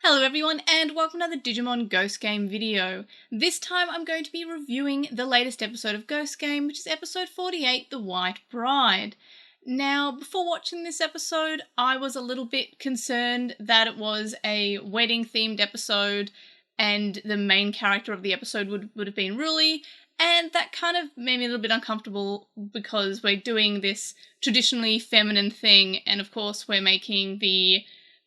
Hello everyone and welcome to the Digimon Ghost Game video. This time I'm going to be reviewing the latest episode of Ghost Game, which is episode 48, The White Bride. Now, before watching this episode, I was a little bit concerned that it was a wedding themed episode and the main character of the episode would have been Ruli, and that kind of made me a little bit uncomfortable because we're doing this traditionally feminine thing, and of course we're making the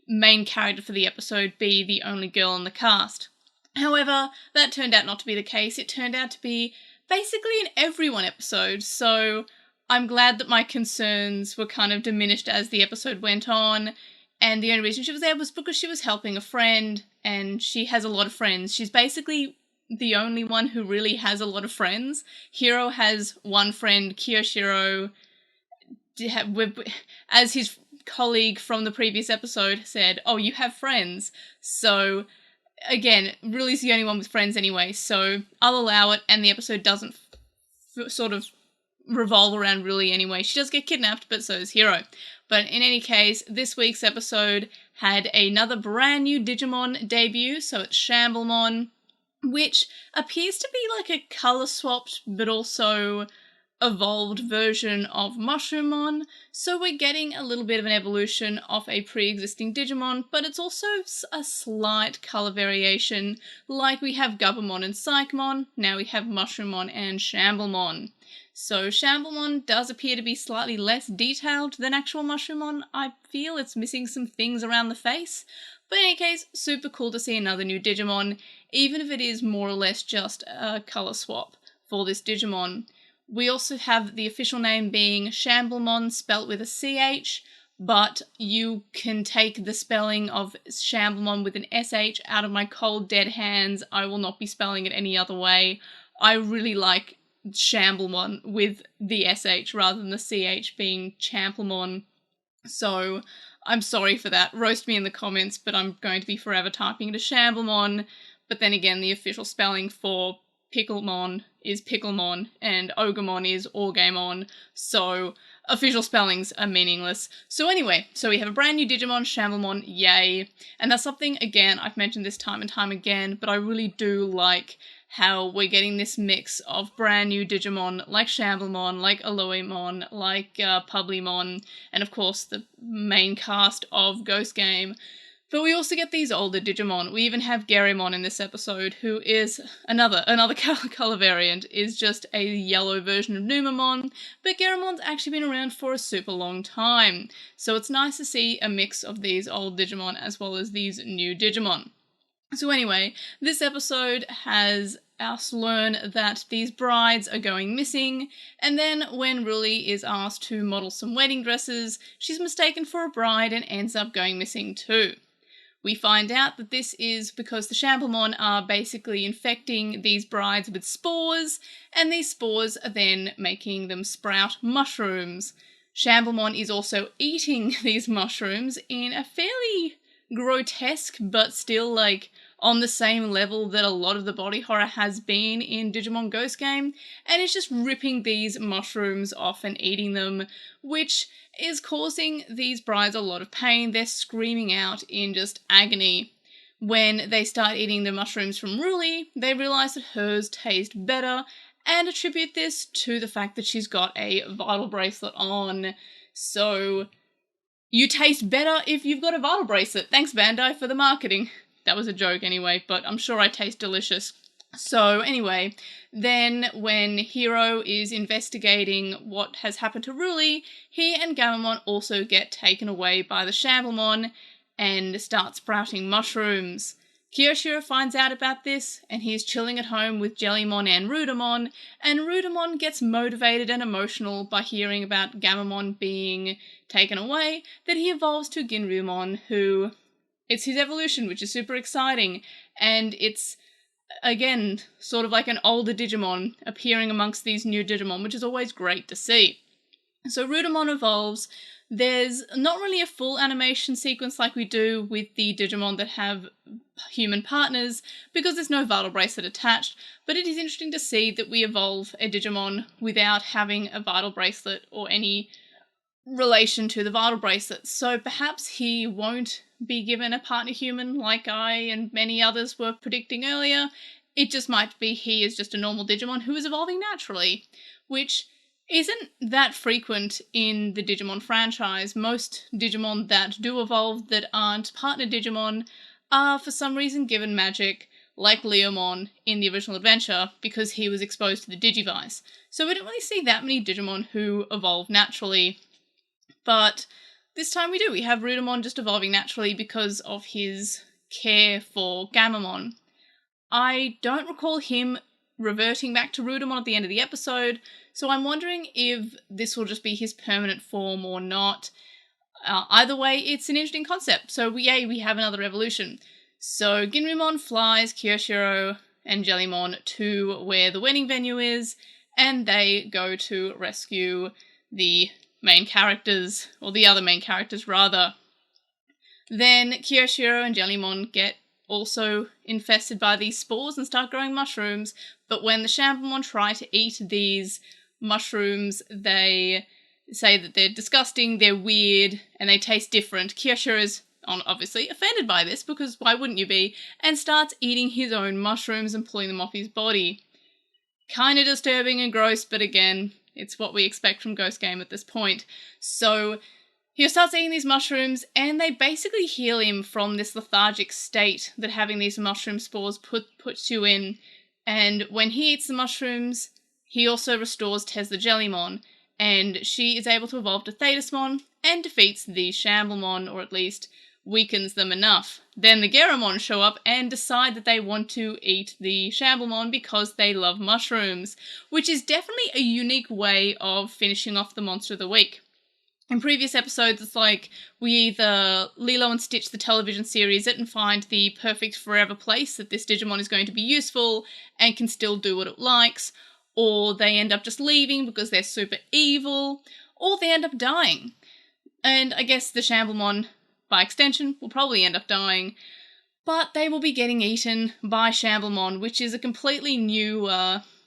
main character for the episode be the only girl in the cast. However, that turned out not to be the case. It turned out to be basically an everyone episode, so I'm glad that my concerns were kind of diminished as the episode went on, and the only reason she was there was because she was helping a friend, and she has a lot of friends. She's basically the only one who really has a lot of friends. Hiro has one friend, Kiyoshiro, as his colleague from the previous episode said, oh, you have friends. So, again, Ruli's the only one with friends anyway, so I'll allow it, and the episode doesn't sort of revolve around Ruli anyway. She does get kidnapped, but so does Hiro. But in any case, this week's episode had another brand new Digimon debut, so it's Shamblemon, which appears to be like a colour-swapped, but also evolved version of Mushroommon, so we're getting a little bit of an evolution of a pre-existing Digimon, but it's also a slight colour variation, like we have Gabumon and Psychmon, now we have Mushroommon and Shamblemon. So Shamblemon does appear to be slightly less detailed than actual Mushroommon. I feel it's missing some things around the face, but in any case, super cool to see another new Digimon, even if it is more or less just a colour swap for this Digimon. We also have the official name being Shamblemon, spelt with a CH, but you can take the spelling of Shamblemon with an SH out of my cold dead hands. I will not be spelling it any other way. I really like Shamblemon with the SH rather than the CH being Chamblemon. So I'm sorry for that. Roast me in the comments, but I'm going to be forever typing it as Shamblemon. But then again, the official spelling for Picklemon is Picklemon, and Ogremon is Orgamon, so official spellings are meaningless. So anyway, so we have a brand new Digimon, Shamblemon, yay. And that's something, again, I've mentioned this time and time again, but I really do like how we're getting this mix of brand new Digimon like Shamblemon, like Aloemon, like Publimon, and of course the main cast of Ghost Game. But we also get these older Digimon. We even have Garymon in this episode, who is another colour variant, is just a yellow version of Numamon, but Garymon's actually been around for a super long time. So it's nice to see a mix of these old Digimon as well as these new Digimon. So anyway, this episode has us learn that these brides are going missing, and then when Ruli is asked to model some wedding dresses, she's mistaken for a bride and ends up going missing too. We find out that this is because the Shamblemon are basically infecting these brides with spores, and these spores are then making them sprout mushrooms. Shamblemon is also eating these mushrooms in a fairly grotesque, but still like on the same level that a lot of the body horror has been in Digimon Ghost Game, and is just ripping these mushrooms off and eating them, which is causing these brides a lot of pain. They're screaming out in just agony. When they start eating the mushrooms from Ruli, they realise that hers taste better, and attribute this to the fact that she's got a vital bracelet on. So, you taste better if you've got a vital bracelet. Thanks, Bandai, for the marketing. That was a joke anyway, but I'm sure I taste delicious. So anyway, then when Hiro is investigating what has happened to Ruli, he and Gabumon also get taken away by the Shamblemon and start sprouting mushrooms. Kiyoshiro finds out about this, and he's chilling at home with Jellymon and Ryudamon gets motivated and emotional by hearing about Gabumon being taken away, that he evolves to Ginryumon, who... it's his evolution, which is super exciting, and it's, again, sort of like an older Digimon appearing amongst these new Digimon, which is always great to see. So Ryudamon evolves. There's not really a full animation sequence like we do with the Digimon that have human partners, because there's no vital bracelet attached, but it is interesting to see that we evolve a Digimon without having a vital bracelet or any relation to the Vital Bracelet, so perhaps he won't be given a partner human like I and many others were predicting earlier. It just might be he is just a normal Digimon who is evolving naturally, which isn't that frequent in the Digimon franchise. Most Digimon that do evolve that aren't partner Digimon are for some reason given magic, like Leomon in the original adventure, because he was exposed to the Digivice. So we don't really see that many Digimon who evolve naturally, but this time we do. We have Ryudamon just evolving naturally because of his care for Gammamon. I don't recall him reverting back to Ryudamon at the end of the episode, so I'm wondering if this will just be his permanent form or not. Either way, it's an interesting concept. So we have another evolution. So Ginrymon flies Kyoshiro and Jellymon to where the wedding venue is, and they go to rescue the main characters, or the other main characters rather. Then Kyoshiro and Jellymon get also infested by these spores and start growing mushrooms, but when the Shamblemon try to eat these mushrooms, they say that they're disgusting, they're weird, and they taste different. Kyoshiro is obviously offended by this, because why wouldn't you be, and starts eating his own mushrooms and pulling them off his body. Kinda disturbing and gross, but again, it's what we expect from Ghost Game at this point. So he starts eating these mushrooms, and they basically heal him from this lethargic state that having these mushroom spores puts you in. And when he eats the mushrooms, he also restores Tez the Jellymon, and she is able to evolve to Thetismon and defeats the Shamblemon, or at least weakens them enough. Then the Geromon show up and decide that they want to eat the Shamblemon because they love mushrooms, which is definitely a unique way of finishing off the Monster of the Week. In previous episodes, it's like we either Lilo and Stitch the television series it and find the perfect forever place that this Digimon is going to be useful and can still do what it likes, or they end up just leaving because they're super evil, or they end up dying. And I guess the Shamblemon, by extension, will probably end up dying, but they will be getting eaten by Shamblemon, which is a completely new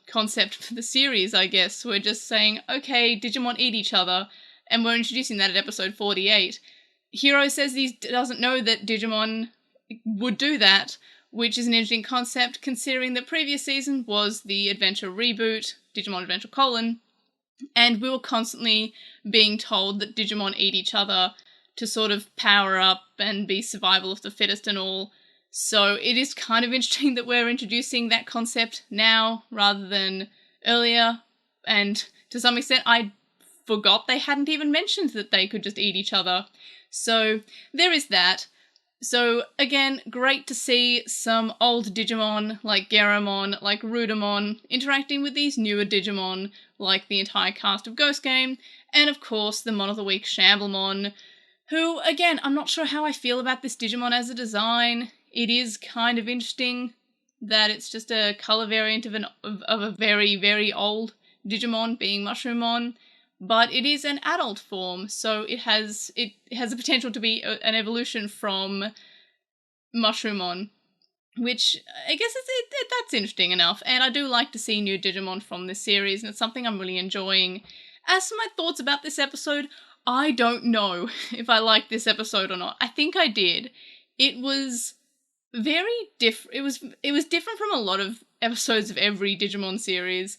concept for the series, I guess. We're just saying, okay, Digimon eat each other, and we're introducing that at episode 48. Hiro says he doesn't know that Digimon would do that, which is an interesting concept considering the previous season was the Adventure reboot, Digimon Adventure : and we were constantly being told that Digimon eat each other to sort of power up and be survival of the fittest and all. So it is kind of interesting that we're introducing that concept now rather than earlier, and to some extent I forgot they hadn't even mentioned that they could just eat each other. So there is that. So again, great to see some old Digimon like Geromon, like Ryudamon, interacting with these newer Digimon like the entire cast of Ghost Game, and of course the Mon of the Week Shamblemon, who, again, I'm not sure how I feel about this Digimon as a design. It is kind of interesting that it's just a colour variant of a very, very old Digimon being Mushroomon, but it is an adult form, so it has the potential to be an evolution from Mushroomon, which I guess that's interesting enough, and I do like to see new Digimon from this series, and it's something I'm really enjoying. As for my thoughts about this episode, I don't know if I liked this episode or not. I think I did. It was very different. It was different from a lot of episodes of every Digimon series,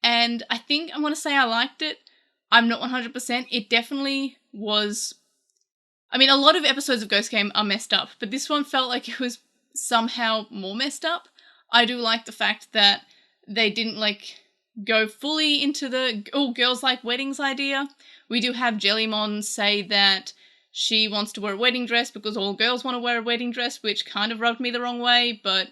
and I think I'm going to say I liked it. I'm not 100%. It definitely was. I mean, a lot of episodes of Ghost Game are messed up, but this one felt like it was somehow more messed up. I do like the fact that they didn't go fully into the girls like weddings idea. We do have Jellymon say that she wants to wear a wedding dress because all girls want to wear a wedding dress, which kind of rubbed me the wrong way, but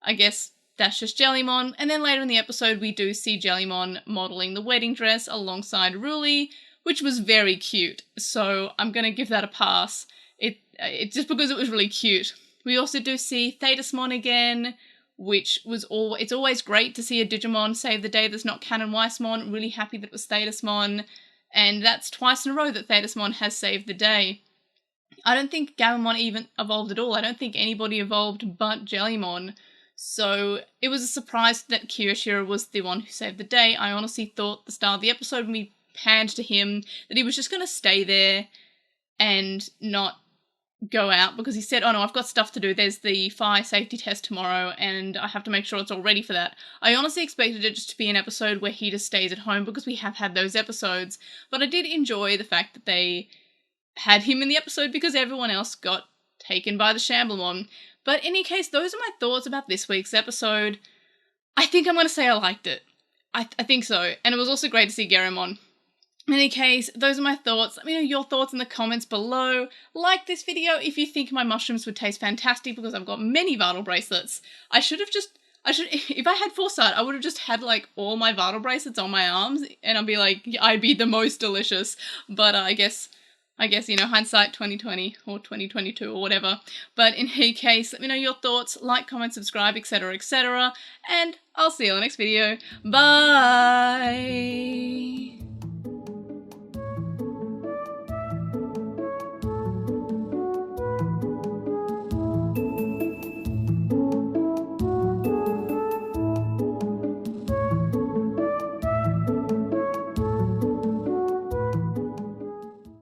I guess that's just Jellymon. And then later in the episode, we do see Jellymon modelling the wedding dress alongside Ruli, which was very cute, so I'm going to give that a pass. It just because it was really cute. We also do see Thetismon again, which was it's always great to see a Digimon save the day that's not Canon Weissmon. Really happy that it was Thetismon, and that's twice in a row that Thetismon has saved the day. I don't think Gammamon even evolved at all. I don't think anybody evolved but Jellymon. So it was a surprise that Kyoshiro was the one who saved the day. I honestly thought the start of the episode when we panned to him that he was just going to stay there and not go out, because he said, oh no, I've got stuff to do. There's the fire safety test tomorrow and I have to make sure it's all ready for that. I honestly expected it just to be an episode where he just stays at home, because we have had those episodes, but I did enjoy the fact that they had him in the episode because everyone else got taken by the Shamblemon. But in any case, those are my thoughts about this week's episode. I think I'm going to say I liked it. I think so. And it was also great to see Garromon. In any case, those are my thoughts. Let me know your thoughts in the comments below. Like this video if you think my mushrooms would taste fantastic, because I've got many Vital bracelets. If I had foresight, I would have just had like all my Vital bracelets on my arms and I'd be like, I'd be the most delicious. But I guess, you know, hindsight 2020 or 2022 or whatever. But in any case, let me know your thoughts, like, comment, subscribe, etc, etc. And I'll see you in the next video. Bye!